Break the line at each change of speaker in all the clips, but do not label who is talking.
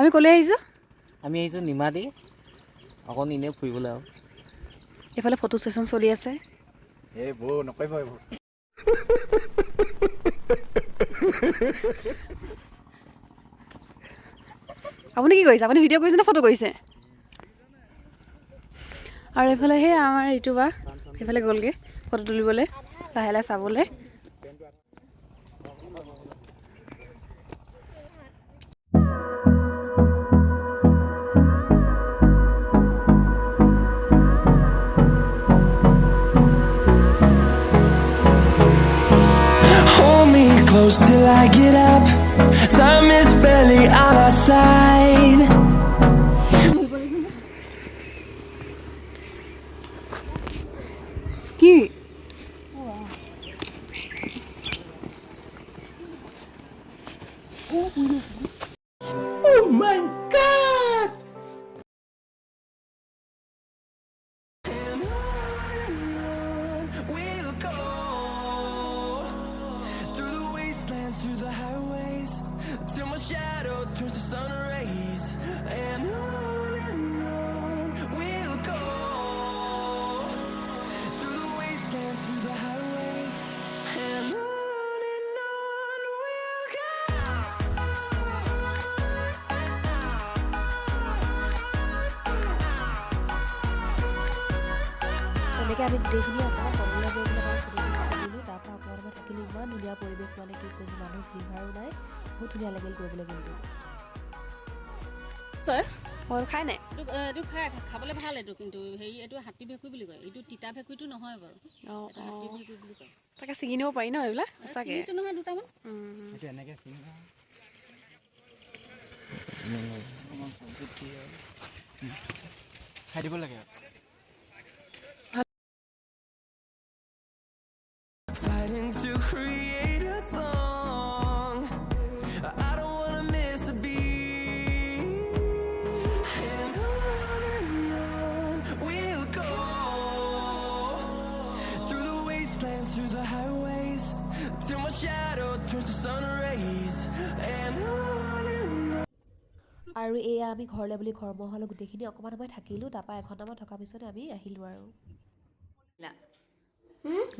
আমি ক'লৈ আহিছোঁ?
আমি আহিছোঁ নিমাতী অকণ এনেই ফুৰিবলৈ আৰু
এইফালে ফটো ছেশ্যন চলি আছে।
এই বৌ নকৰিব এইবোৰ।
আপুনি কি কৰিছে? আপুনি ভিডিঅ' কৰিছে নে ফটো কৰিছে? আৰু এইফালে সেই আমাৰ ইটো বা সেইফালে গ'লগৈ ফটো তুলিবলৈ, লাহে লাহে চাবলৈ।
Close till I get up. Time is barely on our side.
কি?
Oh my God! And on we'll go through the wastelands, through the highways, till my shadow turns to sun rays. And on we'll go through the wastelands, through the highways. And on we'll go.
তেনেকৈ আমি গোটেইখিনি অকণমান তললৈ গৈ পেলাই সুধিলোঁ। তাৰপৰা অকণমান সময় থাকিলোঁ। ইমান ধুনীয়া পৰিৱেশ, মানে কি কৈছোঁ, মানুহ ভিৰ নাই, বহুত ধুনীয়া লাগিল কৰিবলৈ। কিন্তু
কল খাই নাই?
এইটো খাবলৈ ভাল। এইটো কিন্তু হেৰি, এইটো হাতী ভেকুৰী বুলি কয়। এইটো তিতা ভেকুৰীটো নহয় বাৰু।
অঁ
হাতী ভেকুৰী বুলি কয়।
তাকে ছিঙি নিব পাৰি ন এইবিলাক? সঁচাকৈ
চিঙিছো নহয় দুটামান।
এইটো এনেকৈ চিঙা খাই দিব লাগে আৰু
Fighting to create a song. I don't wanna miss a beat. And on we'll go through the wastelands, through the highways, till my shadow turns to sun rays. And on.
আৰু এয়া আমি ঘৰলৈ বুলি ঘৰ মহলৈ গোটেইখিনি অকণমান সময় থাকিলোঁ। তাৰপৰা এঘণ্টামান থকাৰ পিছতে আমি আহিলোঁ আৰু।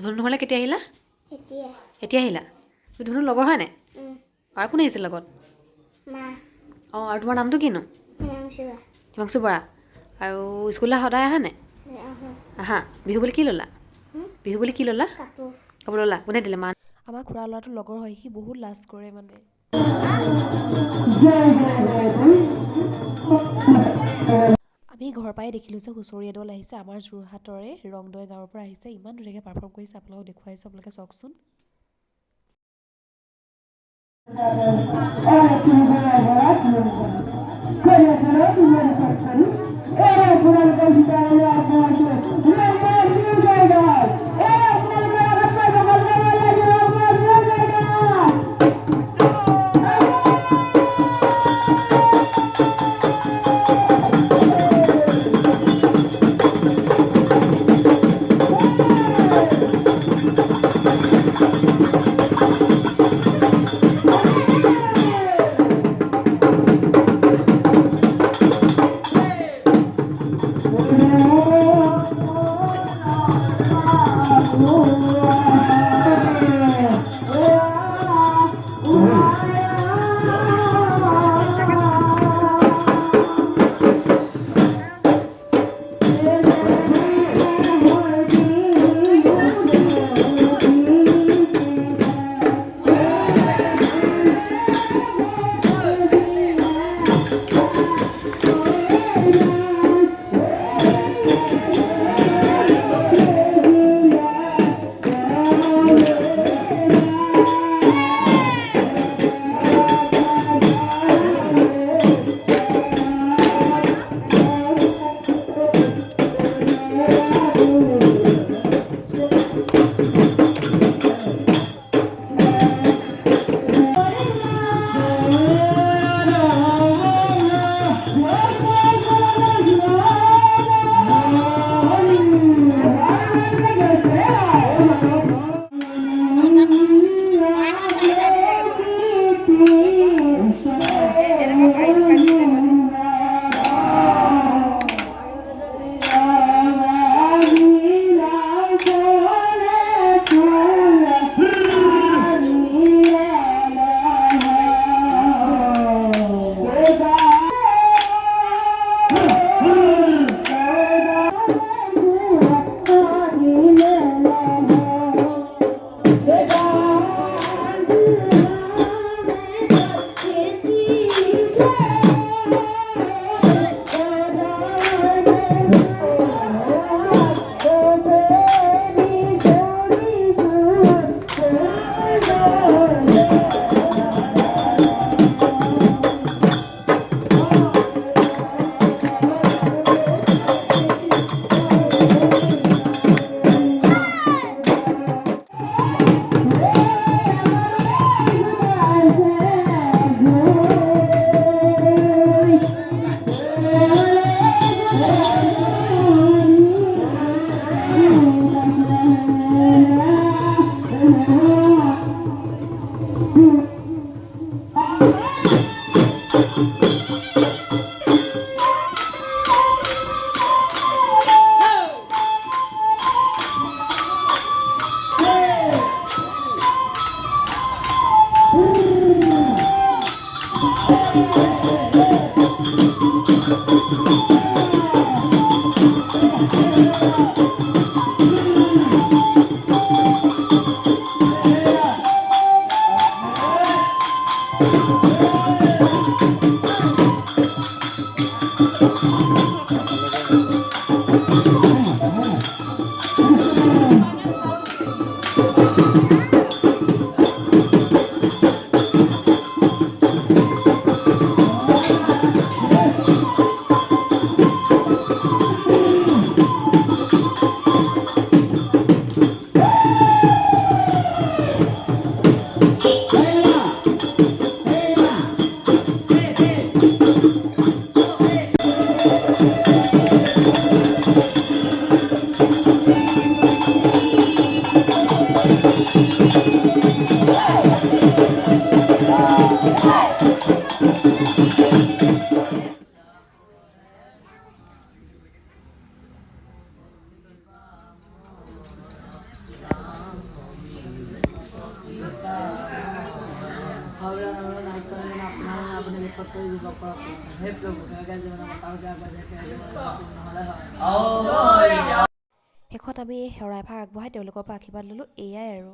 ধুনু নহ'লে কেতিয়া আহিলা? এতিয়া আহিলা? ধুনুৰ লগৰ হয় নাই? আৰু কোন আহিছিল লগত? অঁ, আৰু তোমাৰ নামটো কিনো? হিমাংশু বৰা। আৰু স্কুললৈ সদায় আহা নাই? আহা। বিহু বুলি কি ল'লা? বিহু বুলি কি ল'লা? কাপোৰ ল'লা? কোনে দিলে? মা?
আমাৰ খুৰা ল'ৰাটোৰ লগৰ হয়, সি বহুত লাজ কৰে মানে। আমি ঘৰ পৰাই দেখিলোঁ যে হুঁচৰি এদল আহিছে, আমাৰ যোৰহাটৰে ৰংদৈ গাঁৱৰ পৰা আহিছে। ইমান ধুনীয়াকৈ পাৰফৰ্ম কৰিছে, আপোনালোকক দেখুৱাইছোঁ, আপোনালোকে চাওকচোন। শেষত আমি শৰাই ভাগ আগবঢ়াই তেওঁলোকৰ পৰা আশীৰ্বাদ ল'লোঁ। এয়াই আৰু।